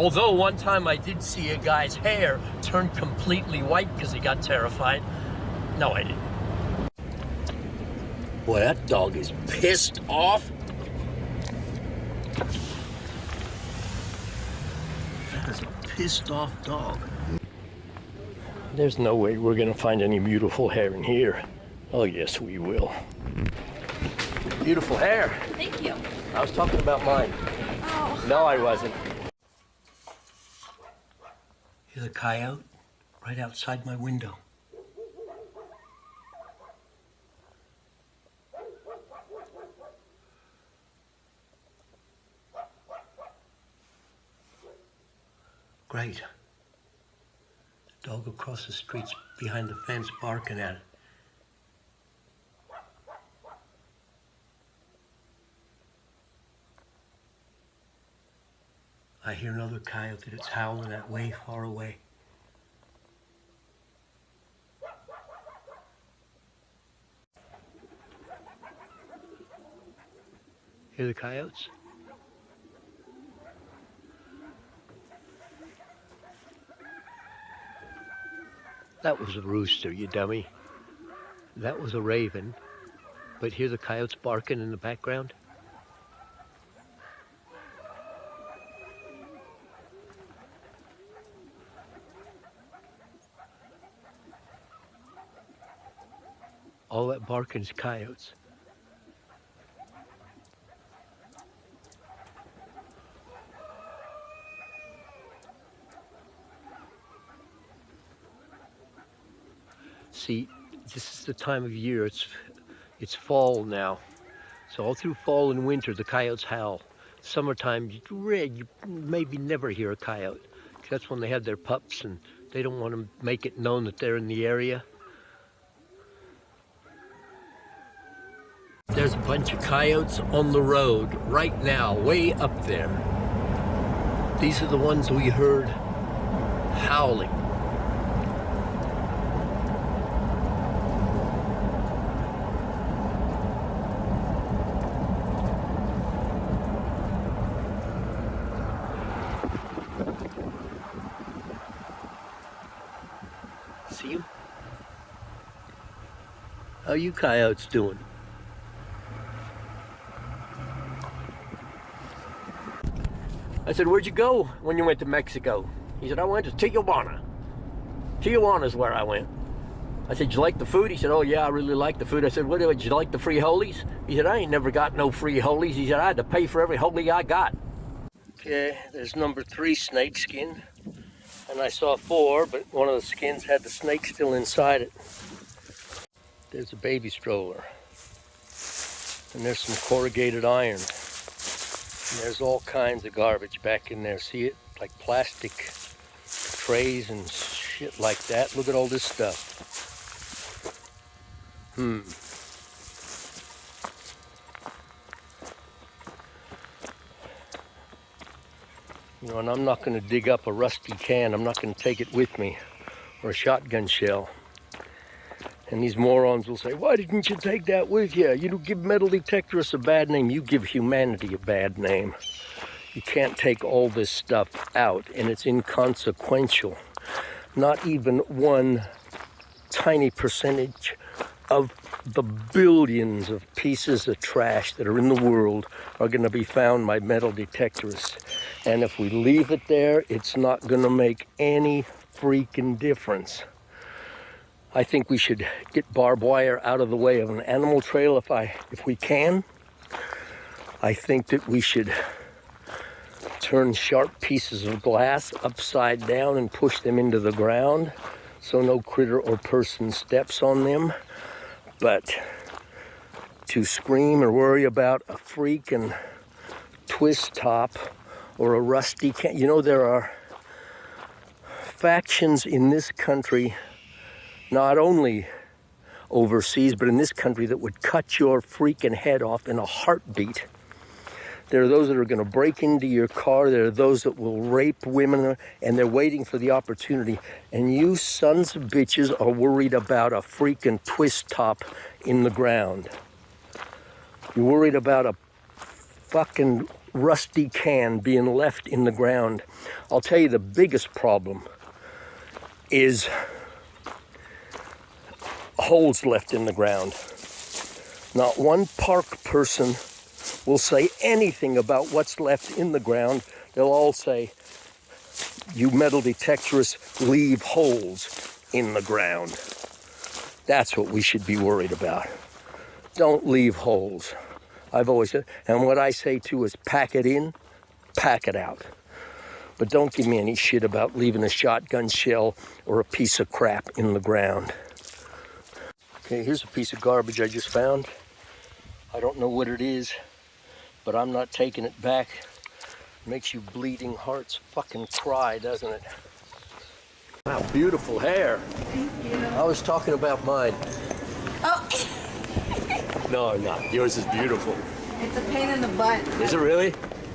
Although one time I did see a guy's hair turn completely white because he got terrified. No, I didn't. Boy, that dog is pissed off. That is a pissed off dog. There's no way we're gonna find any beautiful hair in here. Oh yes, we will. Beautiful hair. Thank you. I was talking about mine. Oh. No, I wasn't. Here's a coyote right outside my window. Great. The dog across the street's behind the fence barking at it. I hear another coyote that's howling that way, far away. Hear the coyotes? That was a rooster, you dummy. That was a raven. But hear the coyotes barking in the background? All that barking is coyotes. See, this is the time of year, it's fall now. So all through fall and winter, the coyotes howl. Summertime, you maybe never hear a coyote. That's when they have their pups and they don't want to make it known that they're in the area. There's a bunch of coyotes on the road right now, way up there. These are the ones we heard howling. See them? How you coyotes doing? I said, where'd you go when you went to Mexico? He said, I went to Tijuana. Tijuana's where I went. I said, you like the food? He said, oh yeah, I really like the food. I said, what, did you like the free holies? He said, I ain't never got no free holies. He said, I had to pay for every holy I got. Okay, there's number 3 snake skin. And I saw 4, but one of the skins had the snake still inside it. There's a baby stroller. And there's some corrugated iron. And there's all kinds of garbage back in there. See it? Like plastic trays and shit like that. Look at all this stuff. You know, and I'm not going to dig up a rusty can. I'm not going to take it with me. Or a shotgun shell. And these morons will say, why didn't you take that with you? You don't give metal detectorists a bad name. You give humanity a bad name. You can't take all this stuff out, and it's inconsequential. Not even one tiny percentage of the billions of pieces of trash that are in the world are going to be found by metal detectorists. And if we leave it there, it's not going to make any freaking difference. I think we should get barbed wire out of the way of an animal trail if we can. I think that we should turn sharp pieces of glass upside down and push them into the ground so no critter or person steps on them. But to scream or worry about a freaking twist top or a rusty can, you know, there are factions in this country, not only overseas, but in this country, that would cut your freaking head off in a heartbeat. There are those that are going to break into your car. There are those that will rape women, and they're waiting for the opportunity. And you sons of bitches are worried about a freaking twist top in the ground. You're worried about a fucking rusty can being left in the ground. I'll tell you the biggest problem is holes left in the ground. Not one park person will say anything about what's left in the ground. They'll all say, you metal detectorists leave holes in the ground. That's what we should be worried about. Don't leave holes. I've always said, and what I say too is pack it in, pack it out. But don't give me any shit about leaving a shotgun shell or a piece of crap in the ground. Okay, here's a piece of garbage I just found. I don't know what it is, but I'm not taking it back. It makes you bleeding hearts fucking cry, doesn't it? Wow, beautiful hair. Thank you. I was talking about mine. Oh. No, not. Yours is beautiful. It's a pain in the butt. Is it really?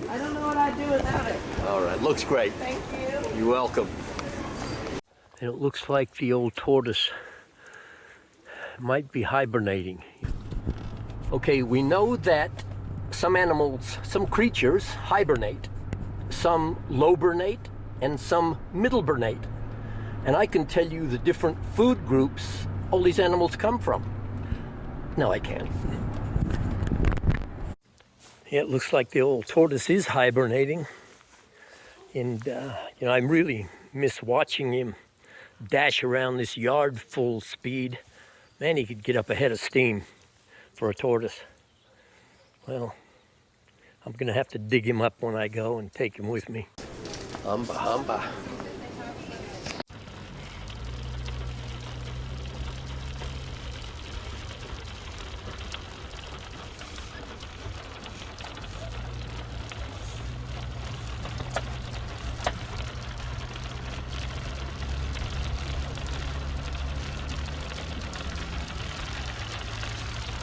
I don't know what I'd do without it. All right, looks great. Thank you. You're welcome. And it looks like the old tortoise might be hibernating. Okay, we know that some animals, some creatures hibernate. Some lobernate and some middleburnate. And I can tell you the different food groups all these animals come from. No, I can't. Yeah, it looks like the old tortoise is hibernating. And, you know, I really miss watching him dash around this yard full speed. Man, he could get up ahead of steam for a tortoise. Well, I'm gonna have to dig him up when I go and take him with me. Humba, humba.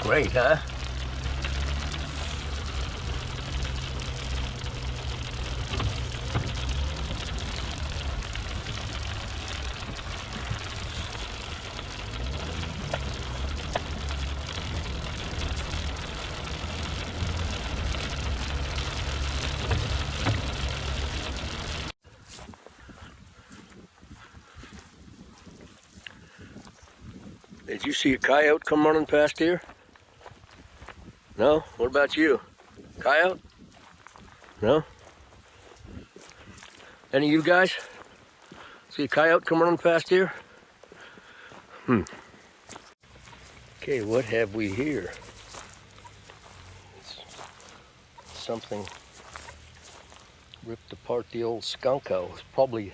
Great, huh? Did you see a coyote come running past here? No? What about you? Coyote? No? Any of you guys see a coyote come running past here? Okay, what have we here? Something ripped apart the old skunko. It's probably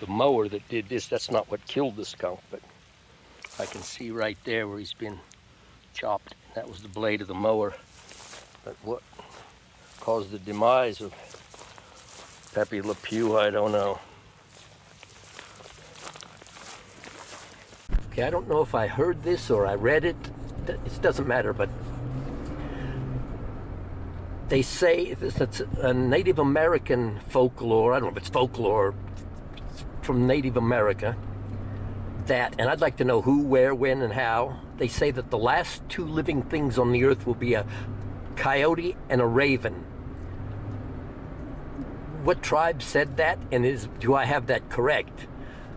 the mower that did this. That's not what killed the skunk, but I can see right there where he's been chopped. That was the blade of the mower. But what caused the demise of Pepe Le Pew, I don't know. Okay, I don't know if I heard this or I read it. It doesn't matter, but they say it's a Native American folklore. I don't know if it's folklore from Native America. That, and I'd like to know who, where, when, and how. They say that the last two living things on the earth will be a coyote and a raven. What tribe said that, and do I have that correct?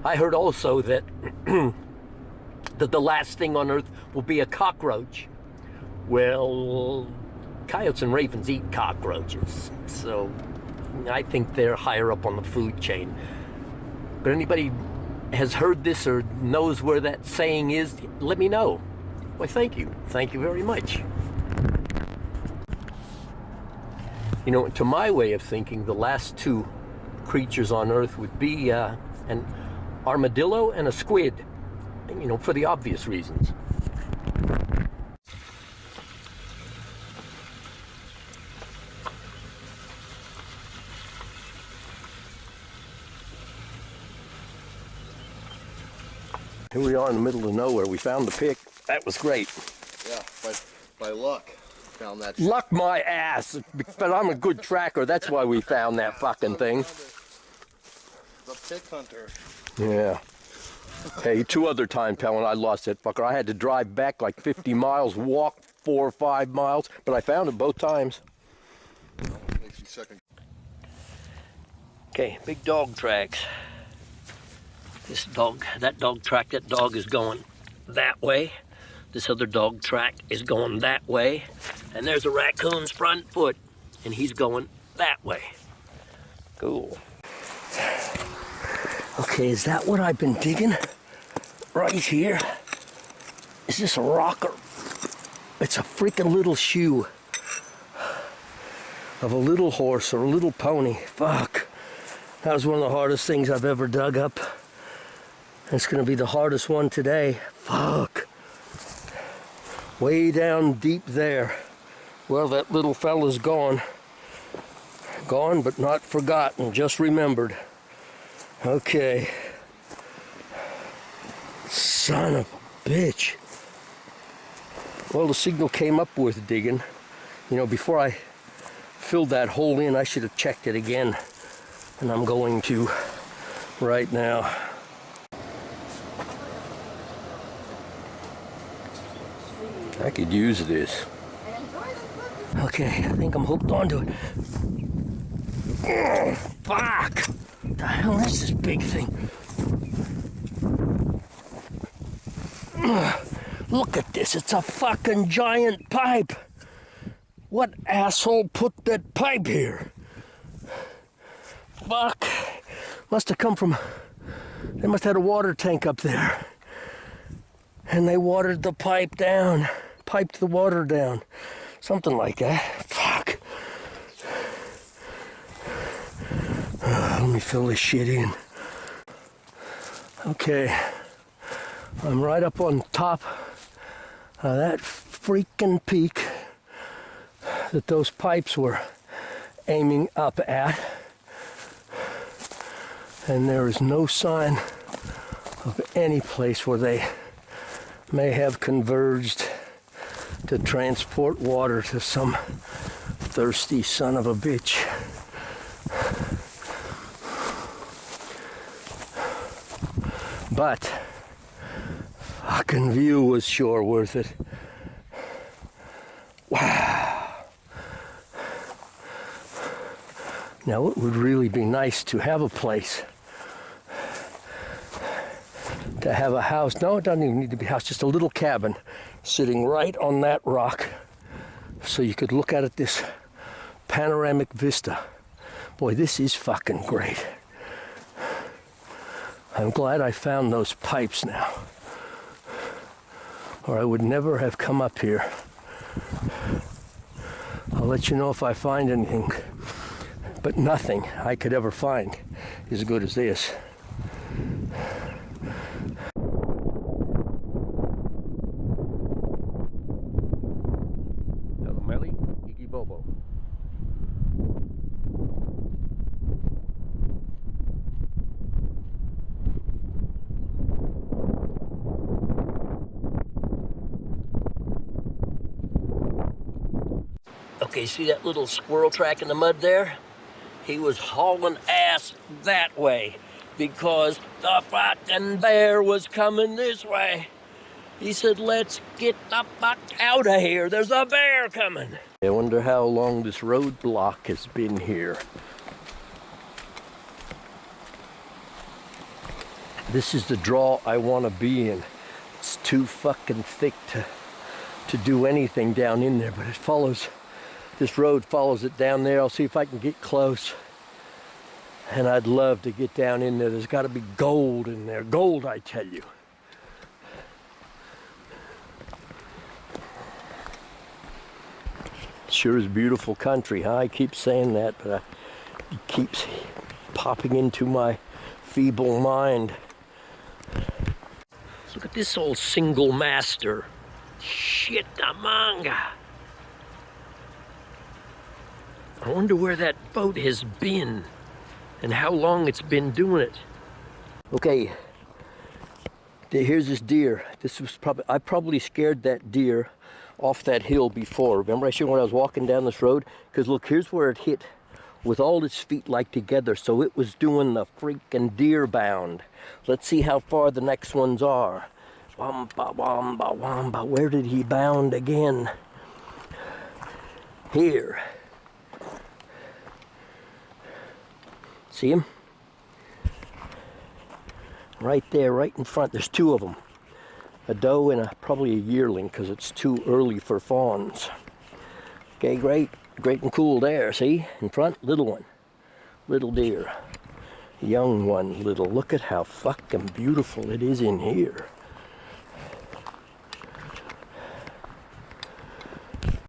I heard also that that the last thing on earth will be a cockroach. Well, coyotes and ravens eat cockroaches, so I think they're higher up on the food chain. But anybody has heard this or knows where that saying is, let me know. Well, thank you. Thank you very much. You know, to my way of thinking, the last two creatures on Earth would be an armadillo and a squid, you know, for the obvious reasons. Here we are in the middle of nowhere. We found the pick. That was great. Yeah, by luck, found that. Luck my ass, but I'm a good tracker. That's why we found that fucking thing. The pick hunter. Yeah. Hey, 2 other times, pal, when I lost that fucker. I had to drive back like 50 miles, walk 4 or 5 miles, but I found it both times. Well, makes you second. Okay, big dog tracks. This dog, that dog track, that dog is going that way. This other dog track is going that way. And there's a raccoon's front foot, and he's going that way. Cool. Okay, is that what I've been digging? Right here. Is this a rocker? It's a freaking little shoe of a little horse or a little pony. Fuck. That was one of the hardest things I've ever dug up. It's gonna be the hardest one today. Fuck. Way down deep there. Well, that little fella's gone. Gone but not forgotten, just remembered. Okay. Son of a bitch. Well, the signal came up worth digging. You know, before I filled that hole in, I should have checked it again. And I'm going to right now. I could use this. Okay, I think I'm hooked onto it. Oh, fuck! What the hell is this big thing? Look at this, it's a fucking giant pipe. What asshole put that pipe here? Fuck. Must have come from, they must have had a water tank up there. And they watered the pipe down, piped the water down. Something like that. Fuck. Let me fill this shit in. Okay. I'm right up on top of that freaking peak that those pipes were aiming up at. And there is no sign of any place where they may have converged to transport water to some thirsty son of a bitch. But fucking view was sure worth it. Wow. Now it would really be nice to have a place, to have a house. No, it doesn't even need to be a house, just a little cabin sitting right on that rock so you could look out at this panoramic vista. Boy, this is fucking great. I'm glad I found those pipes now, or I would never have come up here. I'll let you know if I find anything, but nothing I could ever find is as good as this. Bobo. Okay, see that little squirrel track in the mud there? He was hauling ass that way because the fucking bear was coming this way. He said, let's get the fuck out of here. There's a bear coming. I wonder how long this roadblock has been here. This is the draw I want to be in. It's too fucking thick to do anything down in there, but it follows, this road follows it down there. I'll see if I can get close. And I'd love to get down in there. There's got to be gold in there. Gold, I tell you. Sure is beautiful country, huh? I keep saying that, but it keeps popping into my feeble mind. Look at this old single master. Shit, the manga. I wonder where that boat has been and how long it's been doing it. Okay, here's this deer. This was I probably scared that deer off that hill before. Remember I showed when I was walking down this road? Because look, here's where it hit with all its feet like together. So it was doing the freaking deer bound. Let's see how far the next ones are. Wamba, wamba, wamba. Where did he bound again? Here. See him? Right there, right in front. There's two of them. A doe and probably a yearling, because it's too early for fawns. Okay, great. Great and cool there, see? In front, little one. Little deer. Young one, little. Look at how fucking beautiful it is in here.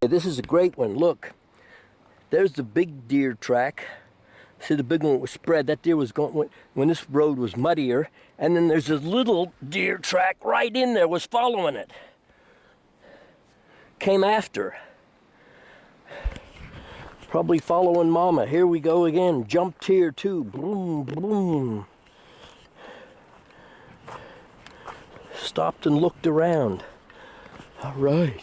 This is a great one. Look. There's the big deer track. See, the big one was spread. That deer was going when this road was muddier. And then there's this little deer track right in there, was following it. Came after. Probably following mama. Here we go again. Jumped here too. Boom, boom. Stopped and looked around. All right.